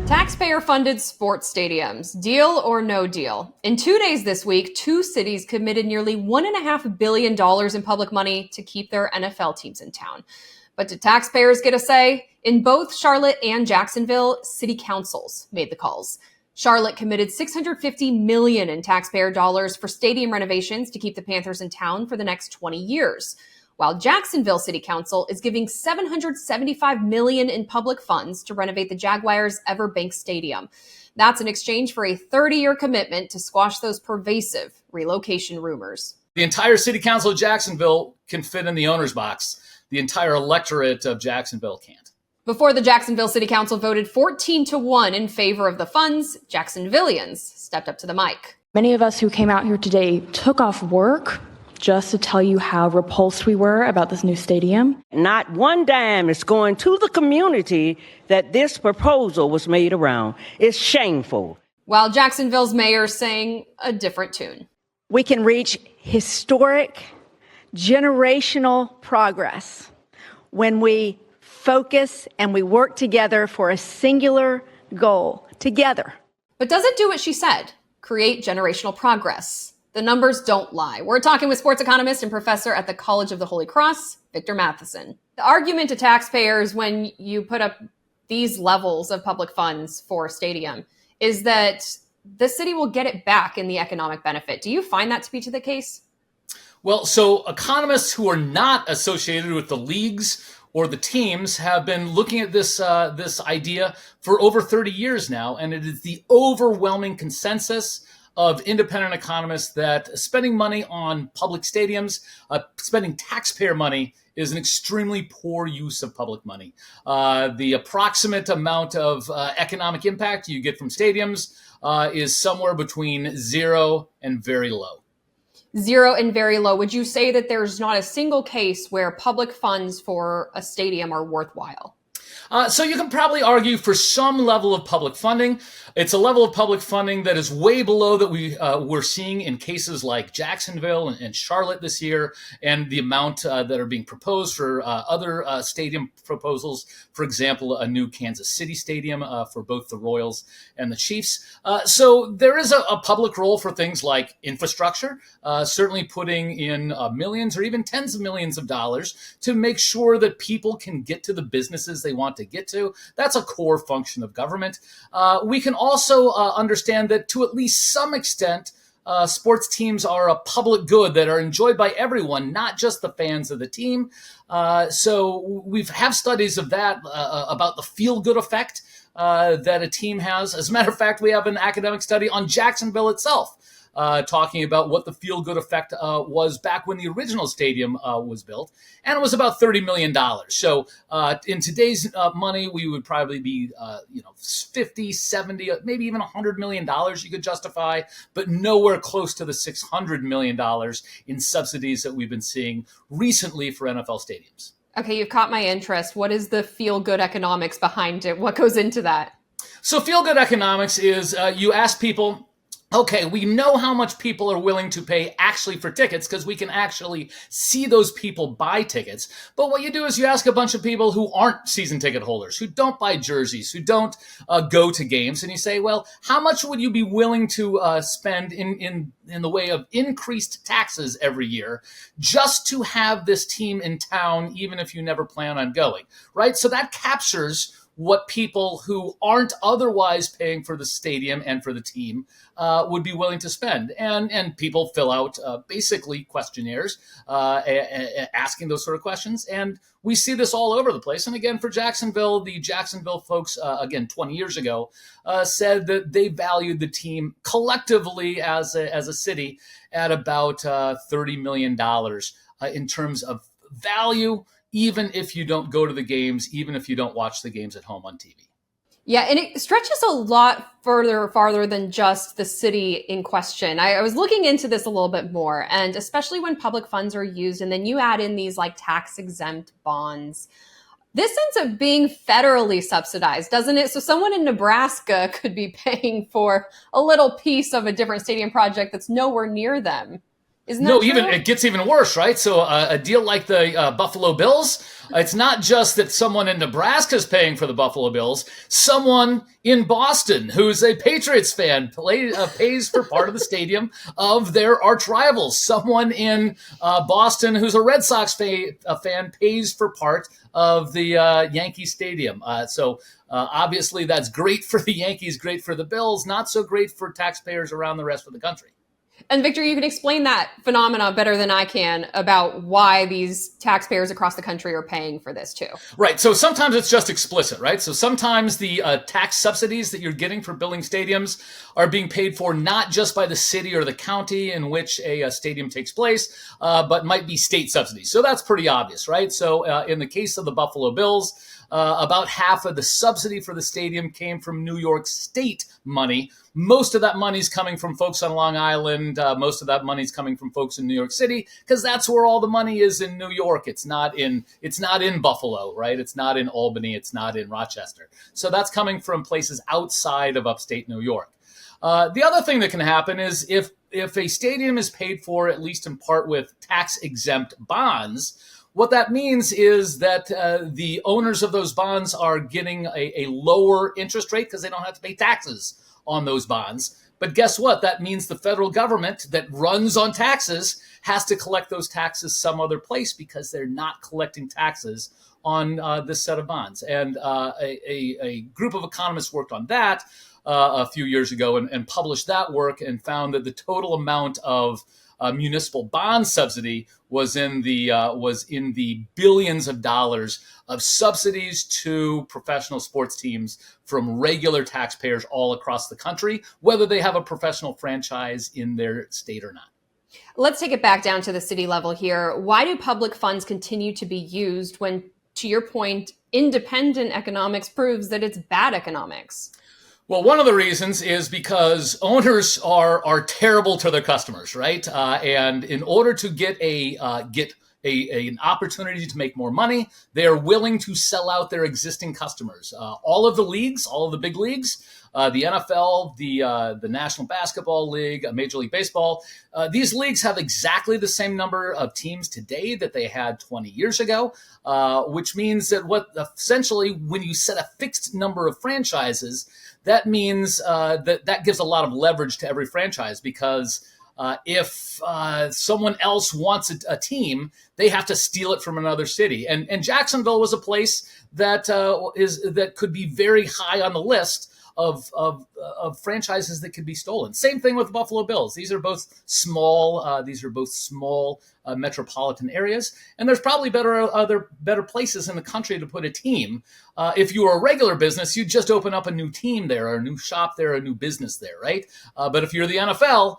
Taxpayer-funded sports stadiums, deal or no deal? In 2 days this week, two cities committed nearly $1.5 billion in public money to keep their NFL teams in town. But did taxpayers get a say? In both Charlotte and Jacksonville, city councils made the calls. Charlotte committed $650 million in taxpayer dollars for stadium renovations to keep the Panthers in town for the next 20 years. While Jacksonville City Council is giving $775 million in public funds to renovate the Jaguars' Everbank Stadium. That's in exchange for a 30-year commitment to squash those pervasive relocation rumors. The entire City Council of Jacksonville can fit in the owner's box. The entire electorate of Jacksonville can't. Before the Jacksonville City Council voted 14-1 in favor of the funds, Jacksonvillians stepped up to the mic. Many of us who came out here today took off work just to tell you how repulsed we were about this new stadium. Not one dime is going to the community that this proposal was made around. It's shameful. While Jacksonville's mayor sang a different tune. We can reach historic, generational progress when we focus and we work together for a singular goal, together. But does it do what she said? Create generational progress? The numbers don't lie. We're talking with sports economist and professor at the College of the Holy Cross, Victor Matheson. The argument to taxpayers when you put up these levels of public funds for a stadium is that the city will get it back in the economic benefit. Do you find that to be the case? Well, so economists who are not associated with the leagues or the teams have been looking at this idea for over 30 years now, and it is the overwhelming consensus of independent economists that spending money on public stadiums, spending taxpayer money, is an extremely poor use of public money. The approximate amount of economic impact you get from stadiums is somewhere between zero and very low. Zero and very low. Would you say that there's not a single case where public funds for a stadium are worthwhile? So you can probably argue for some level of public funding. It's a level of public funding that is way below that we're seeing in cases like Jacksonville and Charlotte this year, and the amount that are being proposed for other stadium proposals. For example, a new Kansas City stadium for both the Royals and the Chiefs. So there is a public role for things like infrastructure, certainly putting in millions or even tens of millions of dollars to make sure that people can get to the businesses they want to get to. That's a core function of government. We can also understand that to at least some extent, sports teams are a public good that are enjoyed by everyone, not just the fans of the team. So we have studies of that, about the feel-good effect that a team has. As a matter of fact, we have an academic study on Jacksonville itself, talking about what the feel-good effect was back when the original stadium was built, and it was about $30 million. So in today's money, we would probably be 50, 70, maybe even $100 million you could justify, but nowhere close to the $600 million in subsidies that we've been seeing recently for NFL stadiums. Okay, you've caught my interest. What is the feel-good economics behind it? What goes into that? So feel-good economics is you ask people, okay, we know how much people are willing to pay actually for tickets because we can actually see those people buy tickets. But what you do is you ask a bunch of people who aren't season ticket holders, who don't buy jerseys, who don't go to games, and you say, well, how much would you be willing to spend in the way of increased taxes every year just to have this team in town, even if you never plan on going, right? So that captures what people who aren't otherwise paying for the stadium and for the team would be willing to spend. And people fill out basically questionnaires asking those sort of questions. And we see this all over the place. And again, for Jacksonville, the Jacksonville folks, 20 years ago, said that they valued the team collectively as a city at about $30 million in terms of value, even if you don't go to the games, even if you don't watch the games at home on TV. Yeah, and it stretches a lot farther than just the city in question. I was looking into this a little bit more, and especially when public funds are used, and then you add in these like tax-exempt bonds, this ends up being federally subsidized, doesn't it? So someone in Nebraska could be paying for a little piece of a different stadium project that's nowhere near them. Isn't that No, true? even it gets even worse, right? So a deal like the Buffalo Bills, it's not just that someone in Nebraska is paying for the Buffalo Bills. Someone in Boston who's a Patriots fan pays for part of the stadium of their arch rivals. Someone in Boston who's a Red Sox fan pays for part of the Yankee Stadium. So obviously that's great for the Yankees, great for the Bills, not so great for taxpayers around the rest of the country. And Victor, you can explain that phenomena better than I can about why these taxpayers across the country are paying for this too. Right. So sometimes it's just explicit, right? So sometimes the tax subsidies that you're getting for building stadiums are being paid for not just by the city or the county in which a stadium takes place, but might be state subsidies. So that's pretty obvious, right? So in the case of the Buffalo Bills, about half of the subsidy for the stadium came from New York State money. Most of that money is coming from folks on Long Island. Most of that money is coming from folks in New York City because that's where all the money is in New York. It's not in Buffalo, right? It's not in Albany. It's not in Rochester. So that's coming from places outside of upstate New York. The other thing that can happen is if a stadium is paid for, at least in part, with tax-exempt bonds, what that means is that the owners of those bonds are getting a lower interest rate because they don't have to pay taxes on those bonds. But guess what? That means the federal government that runs on taxes has to collect those taxes some other place because they're not collecting taxes on this set of bonds. And a group of economists worked on that a few years ago and published that work and found that the total amount of municipal bond subsidy was in the billions of dollars of subsidies to professional sports teams from regular taxpayers all across the country, whether they have a professional franchise in their state or not. Let's take it back down to the city level here. Why do public funds continue to be used when, to your point, independent economics proves that it's bad economics? Well, one of the reasons is because owners are terrible to their customers, right? And in order to get an opportunity to make more money, they are willing to sell out their existing customers. All of the big leagues, the NFL, the National Basketball League, Major League Baseball, these leagues have exactly the same number of teams today that they had 20 years ago, which means that essentially when you set a fixed number of franchises, that means that gives a lot of leverage to every franchise because if someone else wants a team, they have to steal it from another city. And Jacksonville was a place that could be very high on the list of franchises that could be stolen. Same thing with the Buffalo Bills. These are both small metropolitan areas, and there's probably better places in the country to put a team. If you were a regular business, you'd just open up a new team there, or a new shop there, a new business there, right? But if you're the NFL,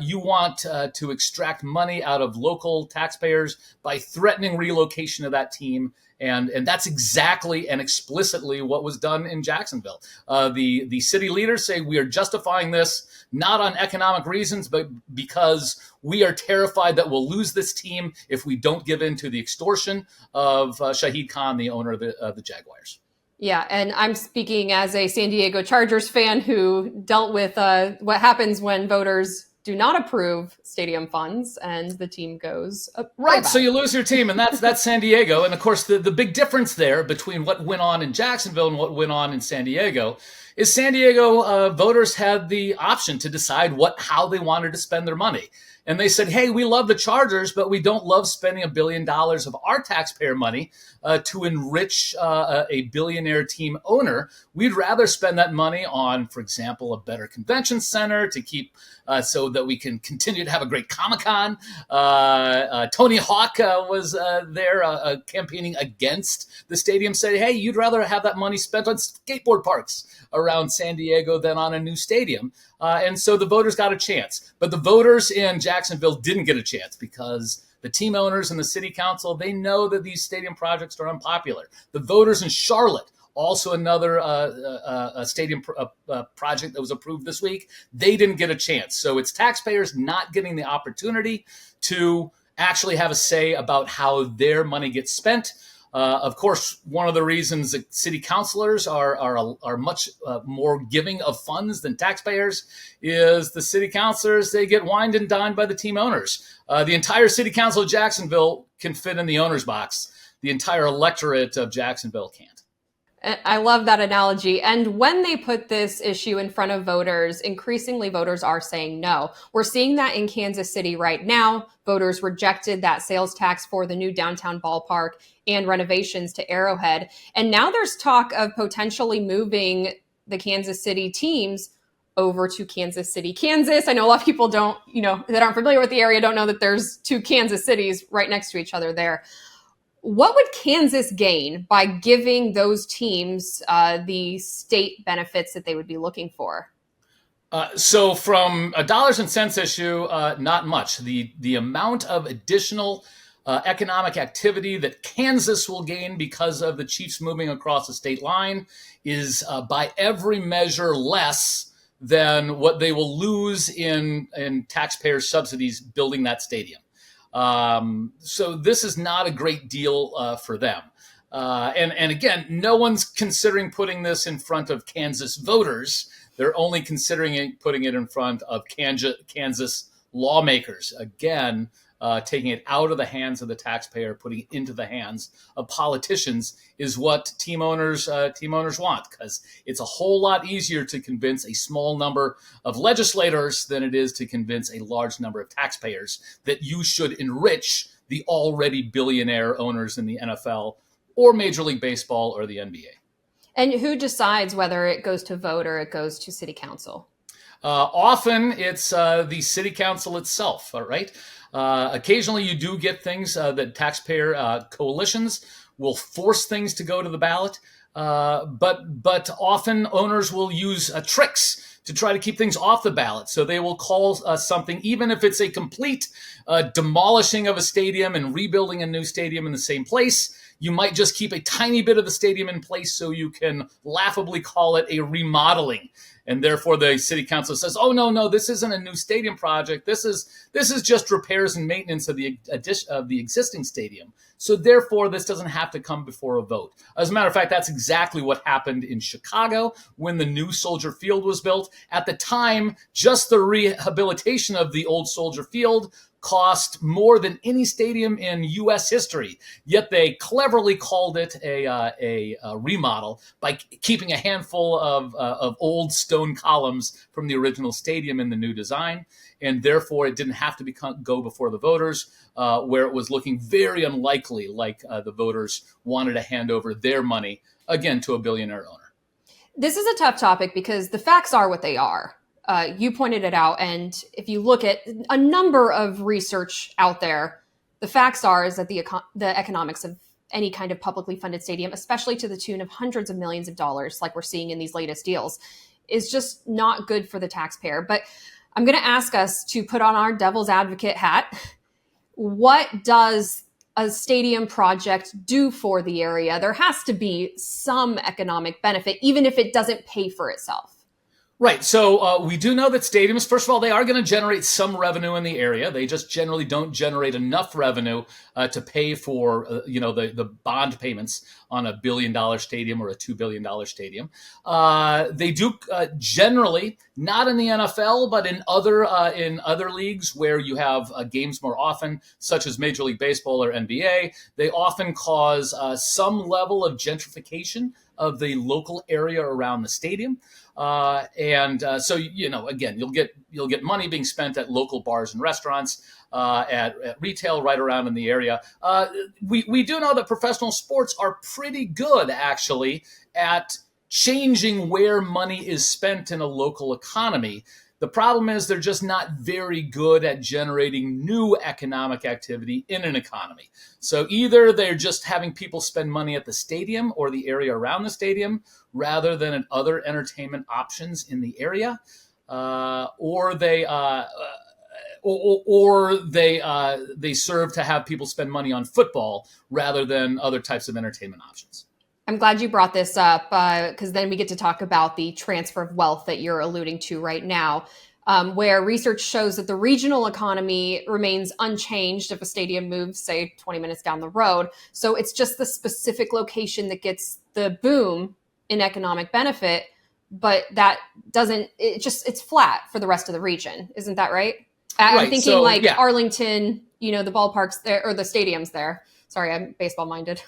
you want to extract money out of local taxpayers by threatening relocation of that team. And that's exactly and explicitly what was done in Jacksonville. The city leaders say we are justifying this not on economic reasons, but because we are terrified that we'll lose this team if we don't give in to the extortion of Shahid Khan, the owner of the Jaguars. Yeah, and I'm speaking as a San Diego Chargers fan who dealt with what happens when voters do not approve stadium funds and the team goes right. So you lose your team, and that's San Diego. And of course, the big difference there between what went on in Jacksonville and what went on in San Diego is San Diego voters had the option to decide how they wanted to spend their money. And they said, hey, we love the Chargers, but we don't love spending $1 billion of our taxpayer money to enrich a billionaire team owner. We'd rather spend that money on, for example, a better convention center to keep so that we can continue to have a great Comic-Con. Tony Hawk was there campaigning against the stadium, saying, hey, you'd rather have that money spent on skateboard parks around San Diego than on a new stadium. And so the voters got a chance. But the voters in Jacksonville didn't get a chance because the team owners and the city council, they know that these stadium projects are unpopular. The voters in Charlotte, also another stadium project that was approved this week, they didn't get a chance. So it's taxpayers not getting the opportunity to actually have a say about how their money gets spent. Of course, one of the reasons that city councilors are much more giving of funds than taxpayers is the city councilors, they get wined and dined by the team owners. The entire city council of Jacksonville can fit in the owner's box. The entire electorate of Jacksonville can't. I love that analogy. And when they put this issue in front of voters, increasingly voters are saying no. We're seeing that in Kansas City right now. Voters rejected that sales tax for the new downtown ballpark and renovations to Arrowhead. And now there's talk of potentially moving the Kansas City teams over to Kansas City, Kansas. I know a lot of people that aren't familiar with the area don't know that there's two Kansas cities right next to each other there. What would Kansas gain by giving those teams the state benefits that they would be looking for? So from a dollars and cents issue, not much. The amount of additional economic activity that Kansas will gain because of the Chiefs moving across the state line is by every measure less than what they will lose in taxpayer subsidies building that stadium. So this is not a great deal for them. And again, no one's considering putting this in front of Kansas voters. They're only considering putting it in front of Kansas lawmakers. Again, taking it out of the hands of the taxpayer, putting it into the hands of politicians is what team owners want, because it's a whole lot easier to convince a small number of legislators than it is to convince a large number of taxpayers that you should enrich the already billionaire owners in the NFL or Major League Baseball or the NBA. And who decides whether it goes to vote or it goes to city council? Often it's the city council itself, all right? Occasionally you do get things that taxpayer coalitions will force things to go to the ballot, but often owners will use tricks to try to keep things off the ballot. So they will call something, even if it's a complete demolishing of a stadium and rebuilding a new stadium in the same place, you might just keep a tiny bit of the stadium in place so you can laughably call it a remodeling. And therefore the city council says, oh, no, this isn't a new stadium project. This is just repairs and maintenance of the existing stadium. So therefore, this doesn't have to come before a vote. As a matter of fact, that's exactly what happened in Chicago when the new Soldier Field was built. At the time, just the rehabilitation of the old Soldier Field cost more than any stadium in U.S. history. Yet they cleverly called it a remodel by keeping a handful of old stone columns from the original stadium in the new design. And therefore, it didn't have to go before the voters, where it was looking very unlikely like the voters wanted to hand over their money, again, to a billionaire owner. This is a tough topic because the facts are what they are. You pointed it out, and if you look at a number of research out there, the facts are is that the economics of any kind of publicly funded stadium, especially to the tune of hundreds of millions of dollars, like we're seeing in these latest deals, is just not good for the taxpayer. But I'm going to ask us to put on our devil's advocate hat. What does a stadium project do for the area? There has to be some economic benefit, even if it doesn't pay for itself. Right. So we do know that stadiums, first of all, they are going to generate some revenue in the area. They just generally don't generate enough revenue to pay for, the bond payments on $1 billion stadium or a $2 billion stadium. They do generally, not in the NFL, but in other leagues where you have games more often, such as Major League Baseball or NBA, they often cause some level of gentrification of the local area around the stadium. So, again, you'll get money being spent at local bars and restaurants, at retail right around in the area. We do know that professional sports are pretty good, actually, at changing where money is spent in a local economy. The problem is they're just not very good at generating new economic activity in an economy. So either they're just having people spend money at the stadium or the area around the stadium rather than at other entertainment options in the area, or they serve to have people spend money on football rather than other types of entertainment options. I'm glad you brought this up because then we get to talk about the transfer of wealth that you're alluding to right now. where research shows that the regional economy remains unchanged if a stadium moves, say, 20 minutes down the road. So it's just the specific location that gets the boom in economic benefit, but that doesn't, it's flat for the rest of the region. Isn't that right? I'm Right, thinking so, like yeah. Arlington, the ballparks there, or the stadiums there. Sorry, I'm baseball minded.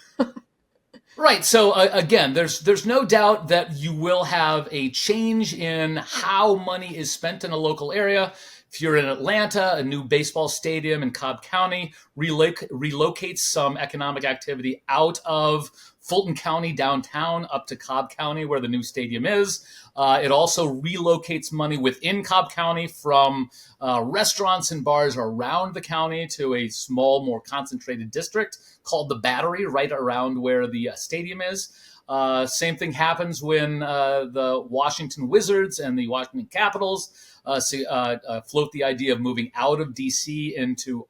Right. So again, there's no doubt that you will have a change in how money is spent in a local area. If you're in Atlanta, a new baseball stadium in Cobb County relocates some economic activity out of Fulton County downtown up to Cobb County, where the new stadium is. It also relocates money within Cobb County from restaurants and bars around the county to a small, more concentrated district called the Battery, right around where the stadium is. Same thing happens when the Washington Wizards and the Washington Capitals float the idea of moving out of D.C. into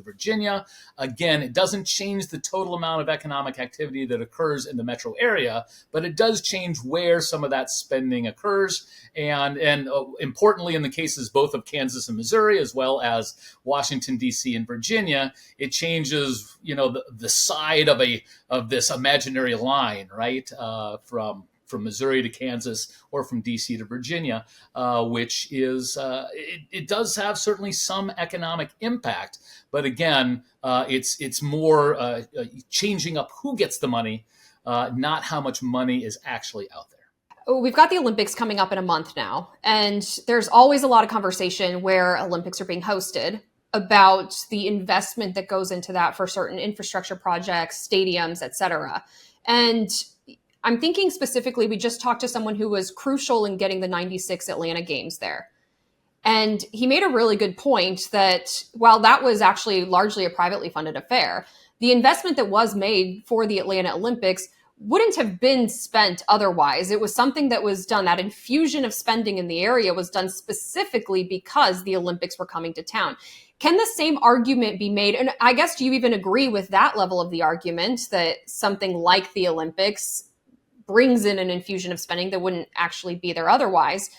Virginia. Again, it doesn't change the total amount of economic activity that occurs in the metro area, but it does change where some of that spending occurs. And importantly, in the cases both of Kansas and Missouri, as well as Washington, D.C. and Virginia, it changes, the side of this imaginary line, right, from Missouri to Kansas or from D.C. to Virginia, which is, it does have certainly some economic impact. But again, it's more changing up who gets the money, not how much money is actually out there. We've got the Olympics coming up in a month now, and there's always a lot of conversation where Olympics are being hosted about the investment that goes into that for certain infrastructure projects, stadiums, et cetera. And I'm thinking specifically, we just talked to someone who was crucial in getting the 96 Atlanta games there. And he made a really good point that while that was actually largely a privately funded affair, the investment that was made for the Atlanta Olympics wouldn't have been spent otherwise. It was something that was done, that infusion of spending in the area was done specifically because the Olympics were coming to town. Can the same argument be made? And I guess, do you even agree with that level of the argument that something like the Olympics brings in an infusion of spending that wouldn't actually be there otherwise?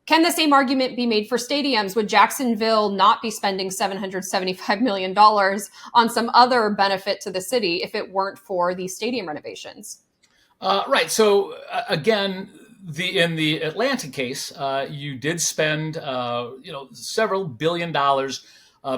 Can the same argument be made for stadiums? Would Jacksonville not be spending $775 million on some other benefit to the city if it weren't for these stadium renovations? Right. So again, in the Atlanta case, you did spend several $1 billion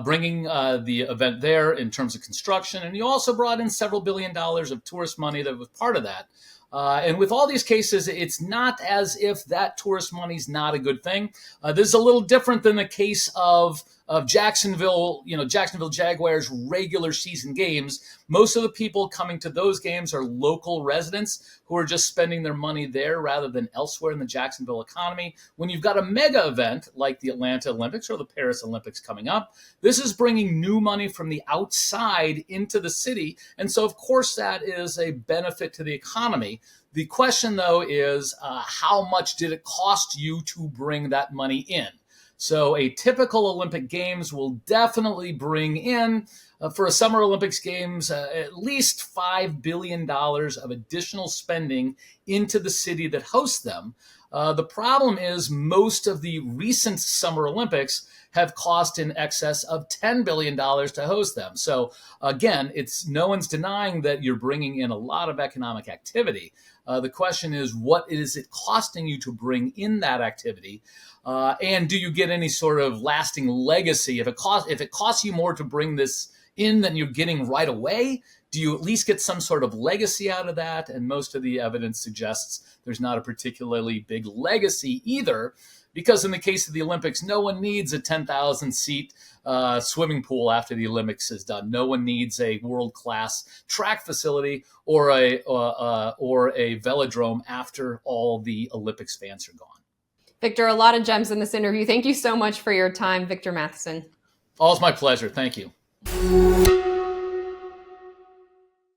bringing the event there in terms of construction, and you also brought in several $1 billion of tourist money that was part of that. And with all these cases, it's not as if that tourist money is not a good thing. This is a little different than the case of Jacksonville, Jacksonville Jaguars regular season games. Most of the people coming to those games are local residents who are just spending their money there rather than elsewhere in the Jacksonville economy. When you've got a mega event like the Atlanta Olympics or the Paris Olympics coming up, this is bringing new money from the outside into the city. And so, of course, that is a benefit to the economy. The question, though, is how much did it cost you to bring that money in? So a typical Olympic Games will definitely bring in, for a Summer Olympics Games, at least $5 billion of additional spending into the city that hosts them. The problem is most of the recent Summer Olympics have cost in excess of $10 billion to host them. So again, no one's denying that you're bringing in a lot of economic activity. The question is, what is it costing you to bring in that activity? And do you get any sort of lasting legacy? If it costs you more to bring this in than you're getting right away, do you at least get some sort of legacy out of that? And most of the evidence suggests there's not a particularly big legacy either, because in the case of the Olympics, no one needs a 10,000-seat swimming pool after the Olympics is done. No one needs a world-class track facility or a velodrome after all the Olympics fans are gone. Victor, a lot of gems in this interview. Thank you so much for your time, Victor Matheson. All's my pleasure. Thank you.